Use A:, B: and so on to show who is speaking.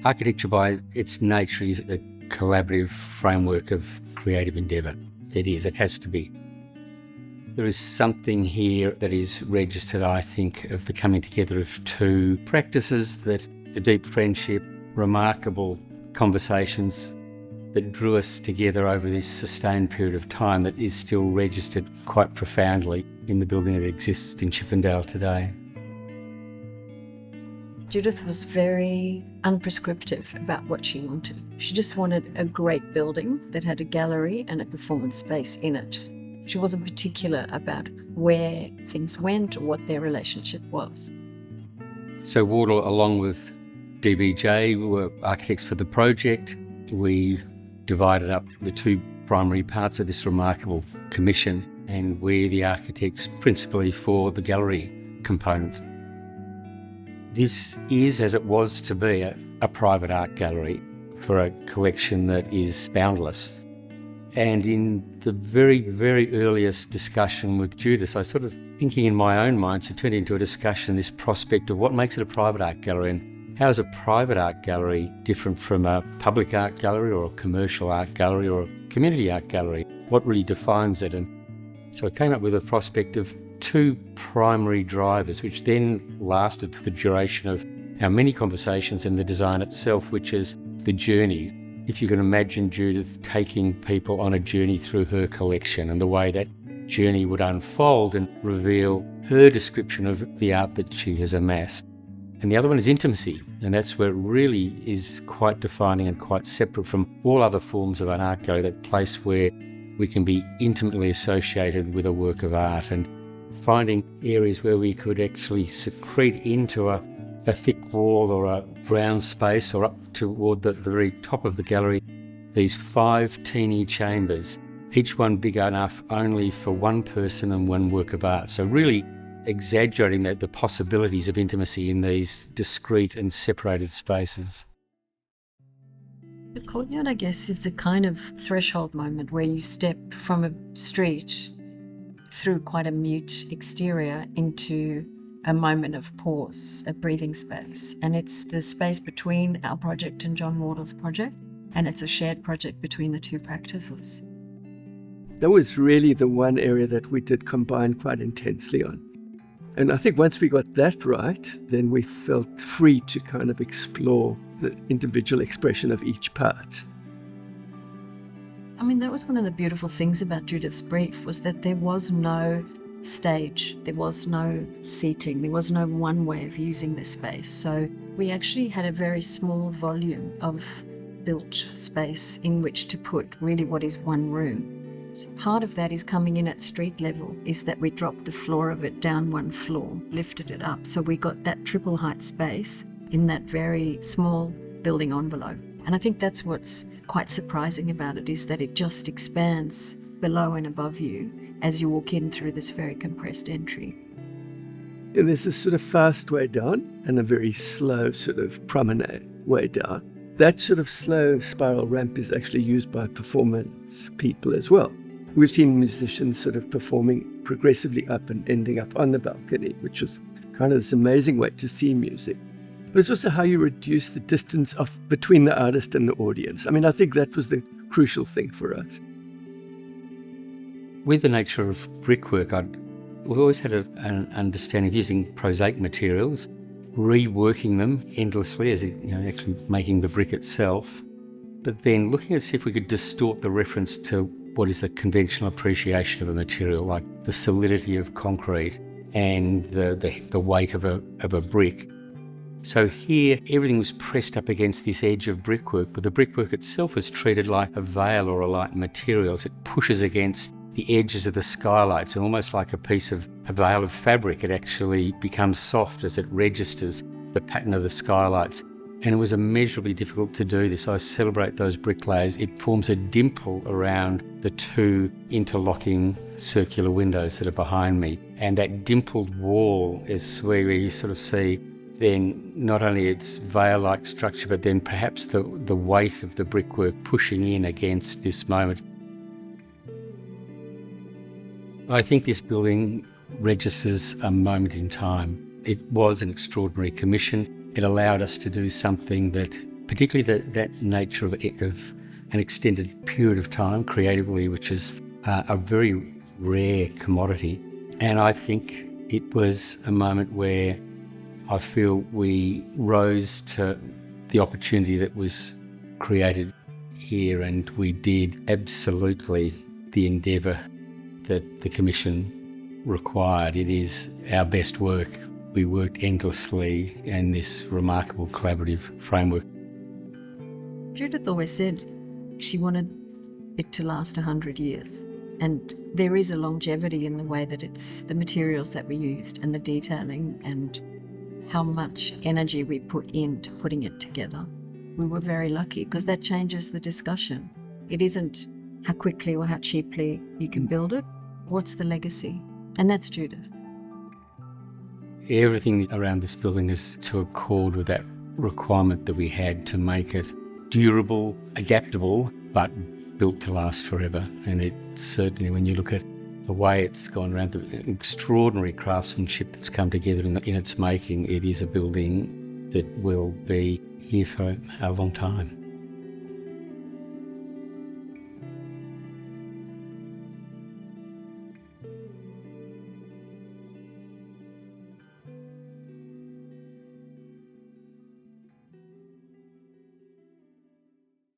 A: Architecture by its nature is a collaborative framework of creative endeavour. It is, it has to be. There is something here that is registered, I think, of the coming together of two practices, that the deep friendship, remarkable conversations that drew us together over this sustained period of time that is still registered quite profoundly in the building that exists in Chippendale today.
B: Judith was very unprescriptive about what she wanted. She just wanted a great building that had a gallery and a performance space in it. She wasn't particular about where things went or what their relationship was.
A: So Wardle, along with DBJ, were architects for the project. We divided up the two primary parts of this remarkable commission, and we're the architects principally for the gallery component. This is, as it was to be, a private art gallery for a collection that is boundless. And in the very, very earliest discussion with Judith, I sort of thinking in my own mind, so it turned into a discussion, this prospect of what makes it a private art gallery and how is a private art gallery different from a public art gallery or a commercial art gallery or a community art gallery? What really defines it? And so I came up with a prospect of two primary drivers, which then lasted for the duration of our many conversations and the design itself, which is the journey. If you can imagine Judith taking people on a journey through her collection and the way that journey would unfold and reveal her description of the art that she has amassed. And the other one is intimacy, and that's where it really is quite defining and quite separate from all other forms of an art gallery, that place where we can be intimately associated with a work of art, and finding areas where we could actually secrete into a thick wall or a brown space or up toward the very top of the gallery, these 5 teeny chambers, each one big enough only for one person and one work of art. So really exaggerating the possibilities of intimacy in these discrete and separated spaces.
B: The courtyard, I guess, is a kind of threshold moment where you step from a street through quite a mute exterior into a moment of pause, a breathing space. And it's the space between our project and John Wardle's project, and it's a shared project between the two practices.
C: That was really the one area that we did combine quite intensely on. And I think once we got that right, then we felt free to kind of explore the individual expression of each part.
B: I mean, that was one of the beautiful things about Judith's brief, was that there was no stage, there was no seating, there was no one way of using this space. So we actually had a very small volume of built space in which to put really what is one room. So part of that is coming in at street level, is that we dropped the floor of it down one floor, lifted it up. So we got that triple height space in that very small building envelope. And I think that's what's quite surprising about it, is that it just expands below and above you as you walk in through this very compressed entry.
C: And there's this sort of fast way down and a very slow sort of promenade way down. That sort of slow spiral ramp is actually used by performance people as well. We've seen musicians sort of performing progressively up and ending up on the balcony, which was kind of this amazing way to see music. But it's also how you reduce the distance between the artist and the audience. I mean, I think that was the crucial thing for us.
A: With the nature of brickwork, we've always had an understanding of using prosaic materials, reworking them endlessly, as actually making the brick itself, but then looking at see if we could distort the reference to what is a conventional appreciation of a material, like the solidity of concrete and the weight of a brick. So here, everything was pressed up against this edge of brickwork, but the brickwork itself was treated like a veil or a light material. As it pushes against the edges of the skylights, and almost like a veil of fabric, it actually becomes soft as it registers the pattern of the skylights. And it was immeasurably difficult to do this. I celebrate those bricklayers. It forms a dimple around the two interlocking circular windows that are behind me. And that dimpled wall is where you sort of see then not only its veil-like structure, but then perhaps the weight of the brickwork pushing in against this moment. I think this building registers a moment in time. It was an extraordinary commission. It allowed us to do something that, particularly that nature of an extended period of time creatively, which is a very rare commodity. And I think it was a moment where I feel we rose to the opportunity that was created here, and we did absolutely the endeavour that the Commission required. It is our best work. We worked endlessly in this remarkable collaborative framework.
B: Judith always said she wanted it to last 100 years. And there is a longevity in the way that it's the materials that we used and the detailing and how much energy we put into putting it together. We were very lucky because that changes the discussion. It isn't how quickly or how cheaply you can build it. What's the legacy? And that's Judith.
A: Everything around this building is to accord with that requirement that we had to make it durable, adaptable, but built to last forever. And it certainly, when you look at the way it's gone around, the extraordinary craftsmanship that's come together in its making, it is a building that will be here for a long time.